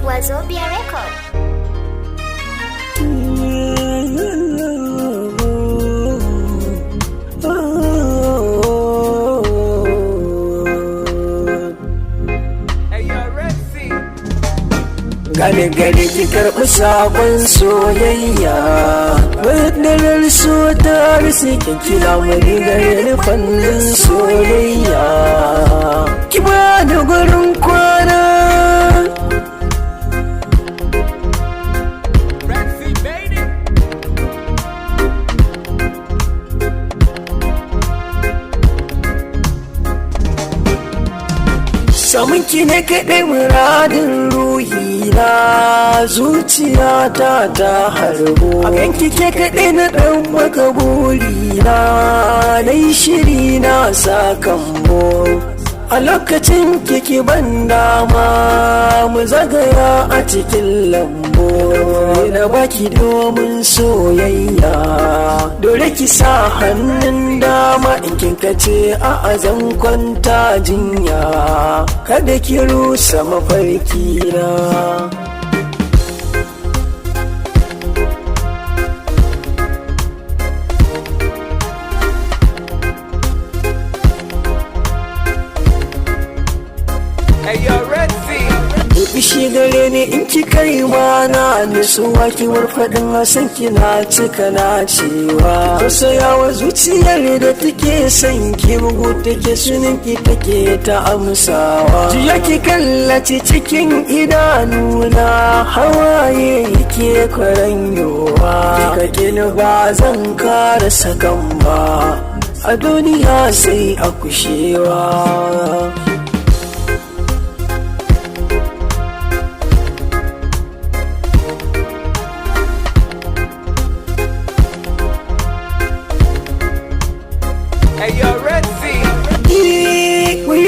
Wazobia Record. Gane gari ki karɓi sabon soyayya, madarar so ta risi kila mani gari fannin soyayya. Ki ba da gurin kwana samun ki ne kaɗai muradin ruhi na, zuciyata ta harbo a ganki ke kaɗai na ɗan maka buri na yi shiri na sakambo a lokacin kiki ban dama mu zagaya a cikin lambo na baki domin soyayya dole ki sa hannun dama in kinkace a azan kwanta jinya kada ki rusa mafarki na. Bishi gare ni in ki kai mana nisuwa ki warfaɗin hasan kina cika na cewa tausayawa zuciyar da take son ki bugu take sunan ki take ta amsawa jiya ki kallaci cikin idanuna hawaye yake kwaranyowa kika kini ba zan kara sakan ba a duniya sai a kushewa.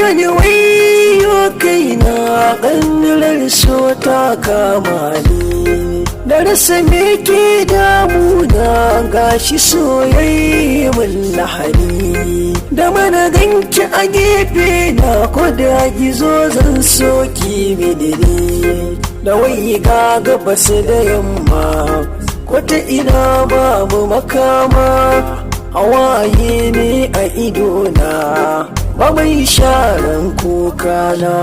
Wani wayo kaina ƙandarar so ta kama ni da rasa me ke damuna gashi soyayya mun lahani da mana ganki a gefe na ko da gizo zan soki bidiri da wai ga gabas da yamma ko ta ina babu makama hawaye ne a idona ba mai sharan kokana.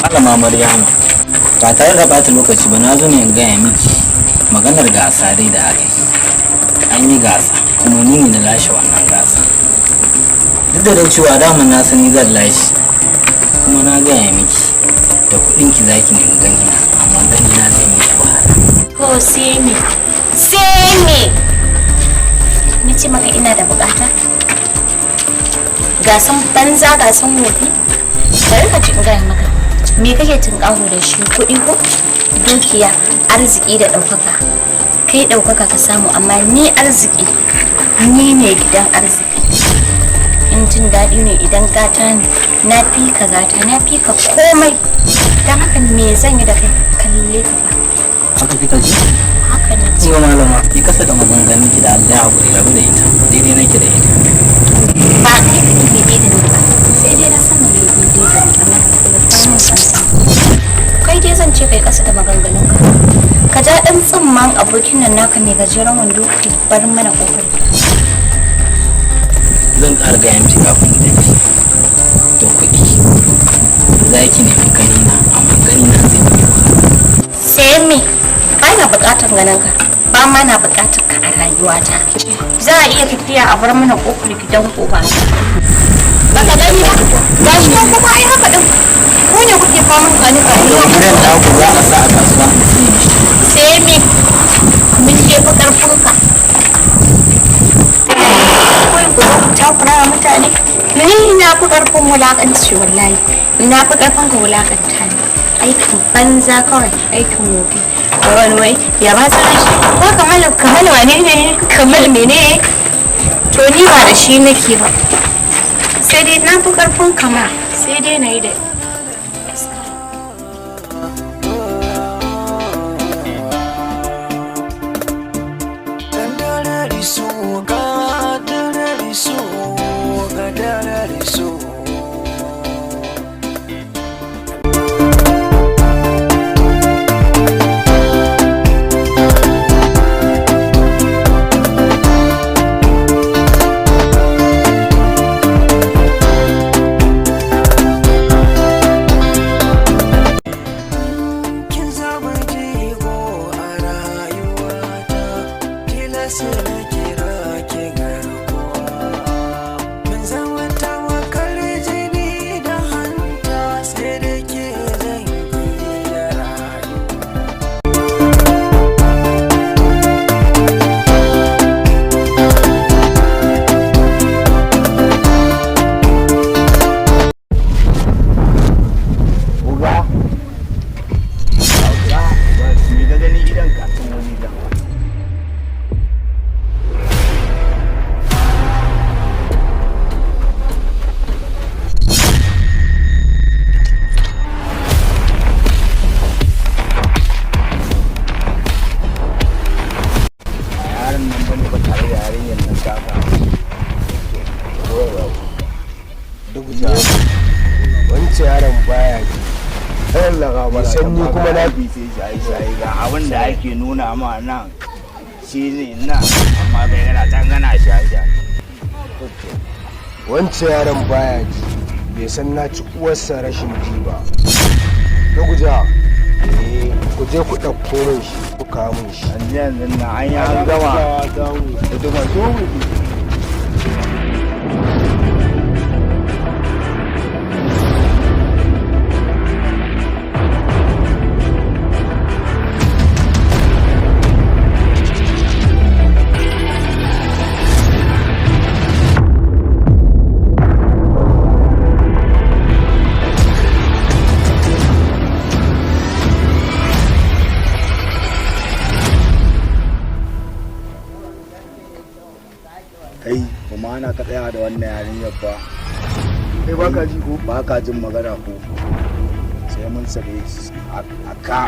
Malama Maryama, ba tare da bata lokaci ba na zo ne in gaya miki maganar gasa dai da aka yi. An yi gasa kuma ni ne na lashe wannan gasa. Duk da cewa daman na sani zan lashe kuma na gaya miki da kuɗin ki zaki nemi gani na amma gani na zai miki wahala. Ko sai me? Sai me? Ni ce maka ina da bukata? Gasan banza gasan wofi? Bari ka ci in gaya maka. Me kake tunƙaho da shi kuɗi ko dukiya arziki da ɗaukaka kai ɗaukaka ka samu, amma ni arziki, ni ne gidan arziki. In jin daɗi ne, idan gata ne, na fi ka gata, na fi ka komai. Don haka me zan yi da kai? Kalle ka ba. haka kika ji Haka na ce. kuma malama ki kasa da maganganun ki da Allah ya haƙuri rabu da ita daidai nake da ita Ba kai ka ke daidai da ni ba. Sai dai na san me daidai da ni, amma ba ku da samun sansa. Kai dai zan ce kai kasa da maganganun ka. Ka ja ɗan tsimman abokin nan naka mai gajeren wando ka bar mana ƙofar gida. zan ƙara gaya miki kafin da ki to kuɗi za ki nemi ganina amma ganina zai fi Sai me? Ba na buƙatar ganin ka. Ba ma na buƙatar ka a rayuwata. Za a iya tafiya a bar mana ƙofar gidan uba. Ba ka gani ba? Ga shi nan kuma ai haka din. Ku ne kuke famun gani ka yi. gidan da ku za a sa a kasuwa mu sai shi Sai me? Mun je fa ƙarfin ka. Kawai ku zo ku takura wa mutane. Ni na fi ƙarfin wulaƙanci wallahi. Na fi ƙarfin ka wulaƙanta ne. Aikin banza kawai, aikin wofi. Wani wai, ya ba sa shi. Ko kamar wane ne? Kamar mene? To ni ba da shi nake ba. Sai dai na fi ƙarfin kama. Sai dai na yi da sanyi kuma na bife shayi ga abin da ake nuna ma nan shi ne nan amma bai gana can gana shayi wancan yaron baya ji bai san na ci uwarsa rashin ji ba na guja ku je ku ɗauko min shi ku kawo min shi yanzu nan an yi an gama da duka kai kuma ana ka tsaya da wannan yarinyar ba kai ba ka ji ko ba ka jin magana ko sai mun sabe a ka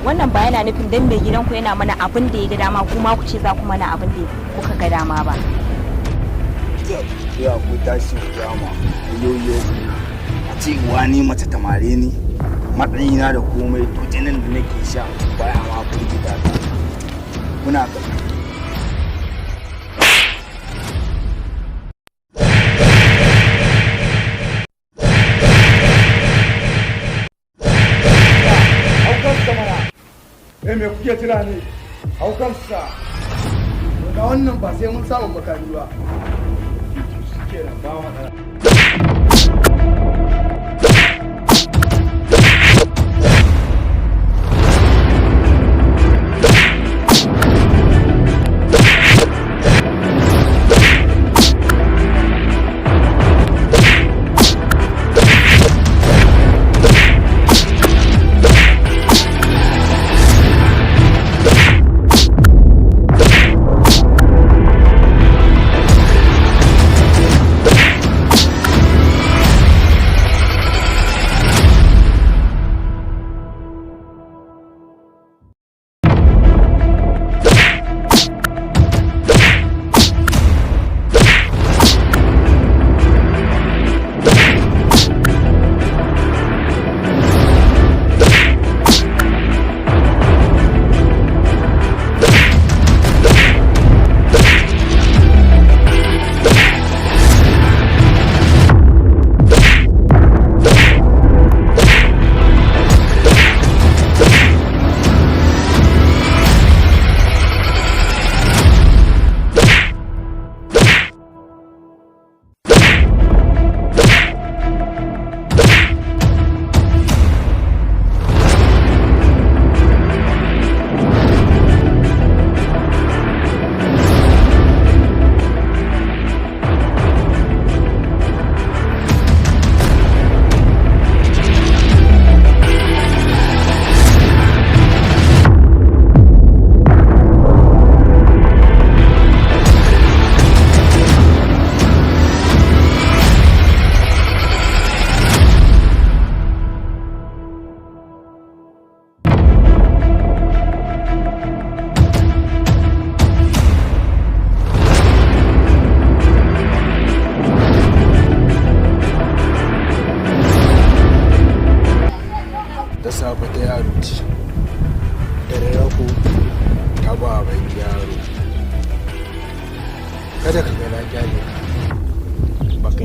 wannan ba yana nufin dan mai gidanku yana mana abin da ya ga dama kuma ku ce za ku mana abin da kuka ga dama ba. ya ku tashi kiyama yoyo a ce wani mace tamare ni matsayina da komai to jinin da nake sha baya ma firgita ta muna ga me kuke jira ne haukansa ga wannan ba sai mun samu makani ba kenan ba matsala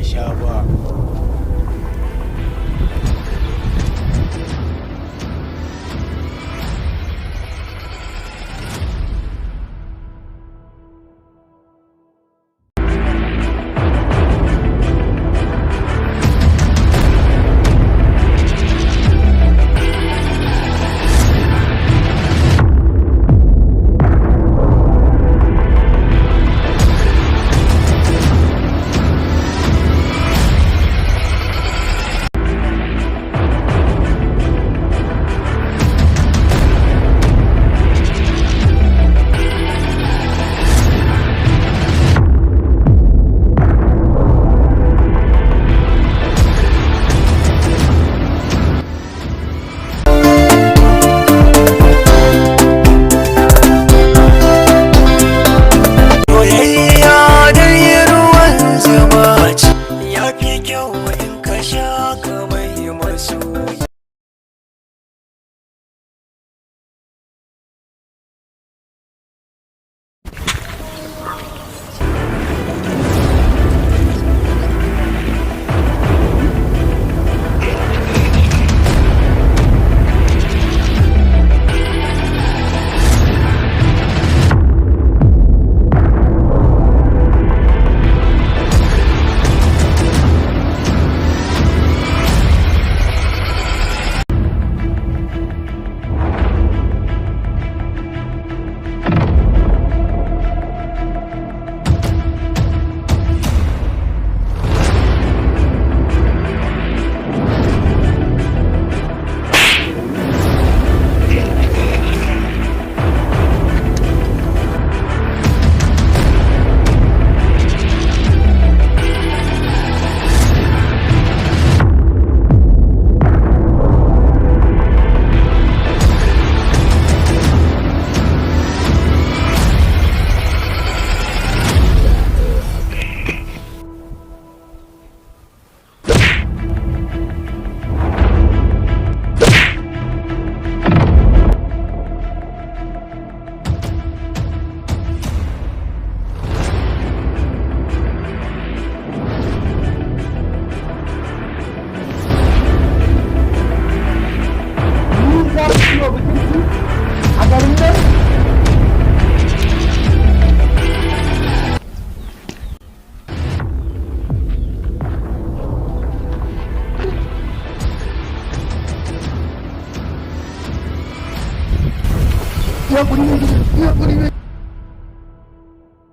ka sha ba.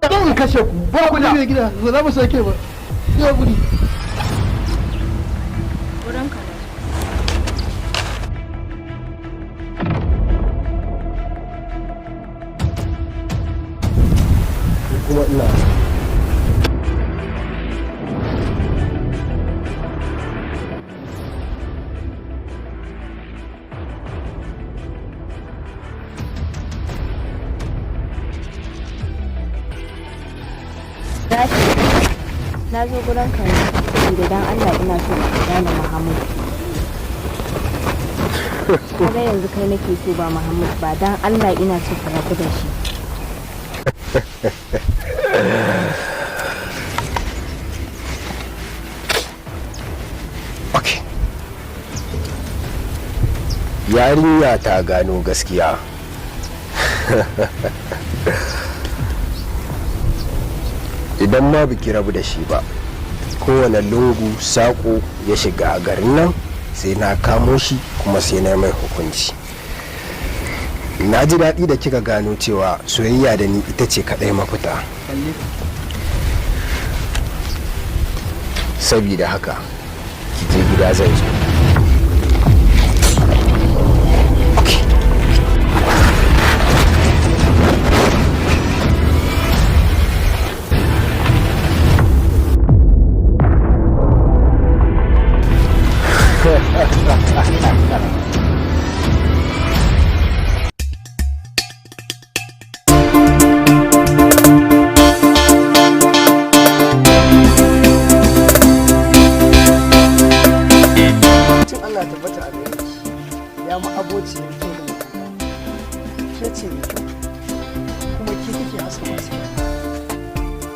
Zan kashe ku ba ku da gida ba za mu sake ba. Ya guri. Wurin ka. Kuma ina Na zo gurin ka da dan Allah ina so ka gane Muhammad. Kaga yanzu kai nake so ba Muhammad ba, dan Allah ina so ka rabu da shi. okay. Yarinya ta gano gaskiya. Idan ma biki rabu da shi ba, kowane lungu saƙo ya shiga a garin nan sai na kamo shi kuma sai na mai hukunci. Na ji daɗi da kika gano cewa soyayya da ni ita ce kaɗai mafita. Sabida haka ki je gida zan zo.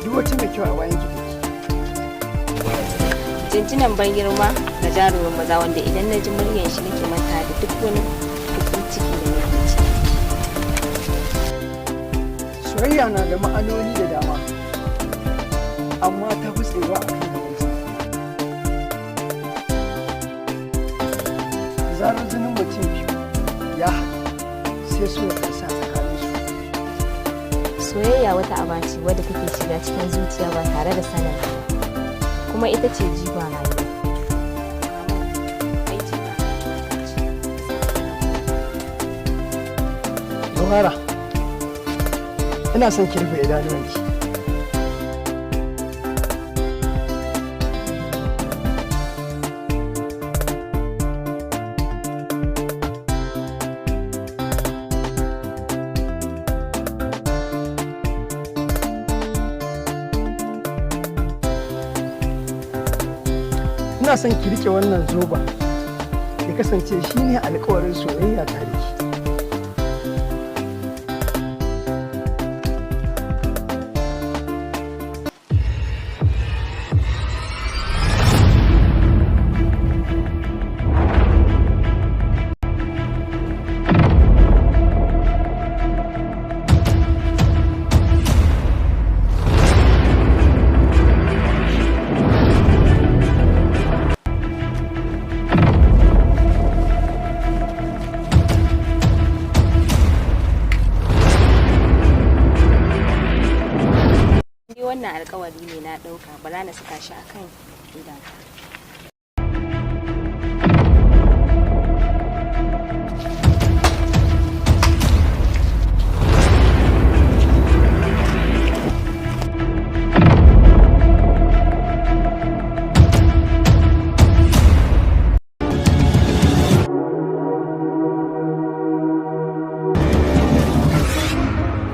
Duk wata mai kyau a bayan ki. jinjinan ban girma ga jarumin maza wanda idan na ji muryar shi nake manta da duk wani bakin ciki da nake ciki. Soyayya na da ma'anoni da dama, amma ta fi tsewa a kan yanzu. Zarar jinin mutum biyu ya haɗu sai so ya sa tsakanin su. Soyayya wata aba ce wadda take shiga cikin zuciya ba tare da sanin kuma ita ce jiba rayuwa. Zohara, ina son ki rufe idanuwanki. Ina son ki rike wannan zoba ya kasance shine alƙawarin soyayya tare ki. Wannan alkawari ne na ɗauka, ba za na saka shi a kan idanta.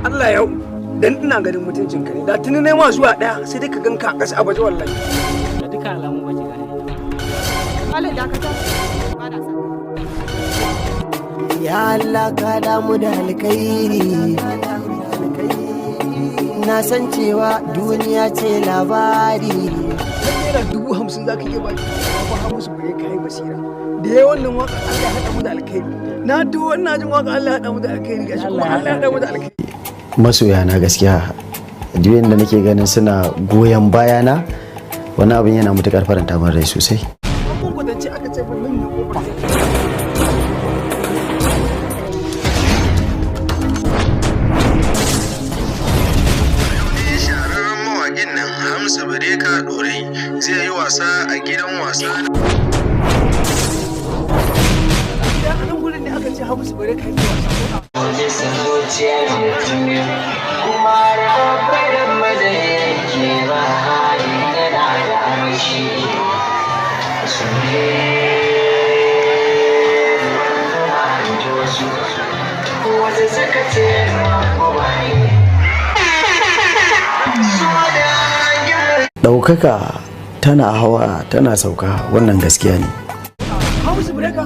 Allah yau dan ina ganin mutuncin ka ne da tuni ne ma zuwa daya sai dai ka ganka a ƙasa a baje wallahi da duka alamu ba ki gane Allah da ka ta ba da saka. ya Allah ka damu da alkhairi na san cewa duniya ce labari naira 50,000 zaka iya baki ba ha musu bare kai basira da yayin wannan waka Allah ya hada mu da alkhairi na duk wannan jin waka Allah ya hada mu da alkhairi gashi kuma Allah ya hada mu da alkhairi. Masoya na gaskiya duk yadda nake ganin suna goyon bayana wani abin yana matuƙar faranta min rai sosai. Kun kwatance aka ce ban nan kofar shahararren mawaƙin nan Hamza Bareka Dorai zai yi wasa a gidan wasa. a nan gurin ne aka ce Hamza Bareka yi wasa. kuma rabarin mada yake ba hali yana da amashi su ne wata suka ce ɗaukaka tana hawa tana sauka wannan gaskiya ne. Hamza Bareka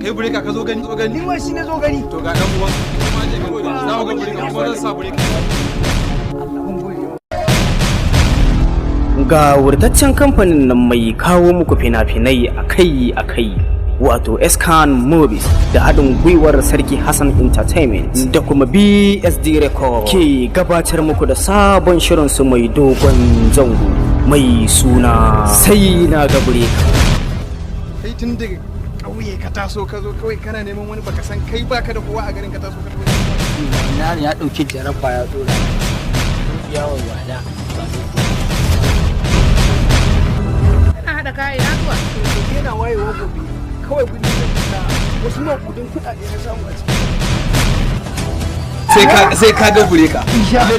kai bureka ka zo gani ni ma shi ne zo gani to ga dan uwan kuma je ka gode za mu ga bureka kuma zan sa bureka ga wurtaccen kamfanin nan mai kawo muku fina-finai akai wato Scan Movies da haɗin gwiwar Sarki Hassan Entertainment da kuma BSD Record ke gabatar muku da sabon shirin su mai dogon zango mai suna sai na ga bureka. kai tun daga ƙauye ka taso ka zo kawai kana neman wani baka san kai baka da kowa a garin ka taso ka tafi na ya ɗauki jaraba ya dora yawon wada Haɗa kayan zuwa. yana wayewa gobe kawai kudi da wasu makudin kuɗaɗe na samu a ciki. sai ka ga bureka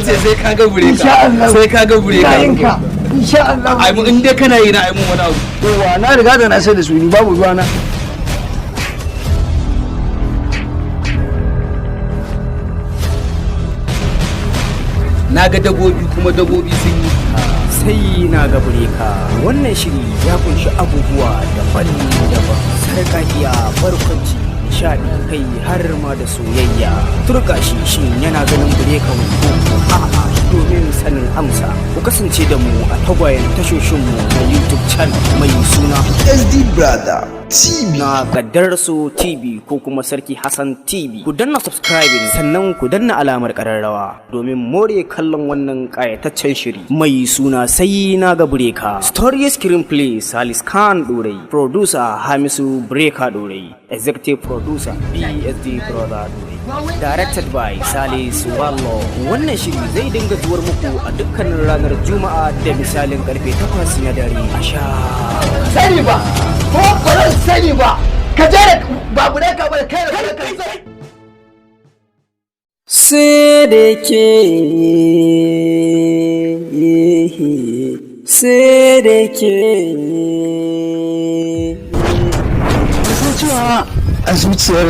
sai ka ga bureka sai ka ga bureka insha Allah ai mu in dai kana yi na ai mun wani abu yawa na riga da na sai da su ni babu ruwa na ga dabobi kuma dabobi sun yi sai na ga bureka. Wannan shiri ya kunshi abubuwa daban-daban, sarƙaƙiya, barkwanci, nishaɗi kai har ma da soyayya. Turka shi shin yana ganin Breka ko a'a domin sanin amsa ku kasance da mu a tagwayen tashoshinmu na YouTube channel mai suna SD Brother TV na Gaddarso TV ko kuma Sarki Hassan TV. Ku danna subscribing sannan ku danna alamar kararrawa domin more kallon wannan kayataccen shiri mai suna sai na ga Breka. Story screenplay Salis Khan Dorai, producer Hamisu Breka Dorai, executive producer BSD Brother Dorai, directed by Salis Wallo. Wannan shiri zai dinga zuwar muku a dukkanin ranar Juma'a da misalin karfe 8 na dare. Asha sani ba ko kwaron sani ba ka je da babu ne ka bar kai da kai sai da ke san cewa a zuciyar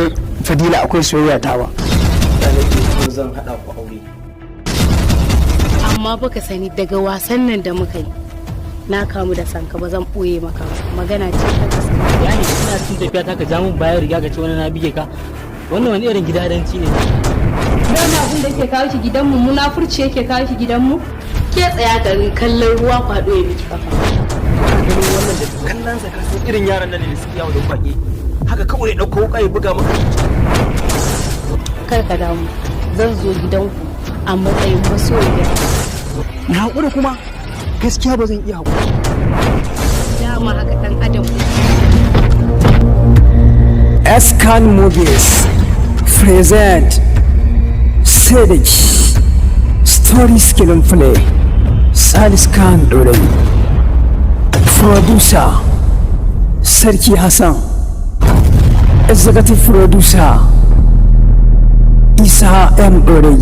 Fadila akwai soyayya ta ba da nake so zan hada ku aure. Amma baka sani daga wasan nan da muka yi na kamu da sanka ba zan ɓoye maka magana ce ta gaskiya. Yani ina cikin tafiya ta ka ja mun bayan riga ka ce wani na bige ka, wannan wani irin gidadanci ne. Dama abin da ke kawo shi gidanmu munafurci yake kawo shi gidanmu, ke tsaya garin kallon ruwa kwado ya miki kafa. Ganin wannan da kallon sa ka san irin yaran nan ne suke yawo da kwake haka kawai ya dauko wuka ya buga maka. Kar ka damu zan zo gidanku a matsayin masoyiya. Na haƙura kuma gaskiya ba zan iya haƙura. Dama haka ɗan adam. Scan Movies present Sedik Story Screenplay Salis Khan Dorai, producer Sarki Hassan, executive producer Isa M. Dorai,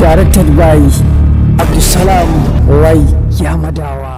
directed by Abdulsalam Wai Yamadawa.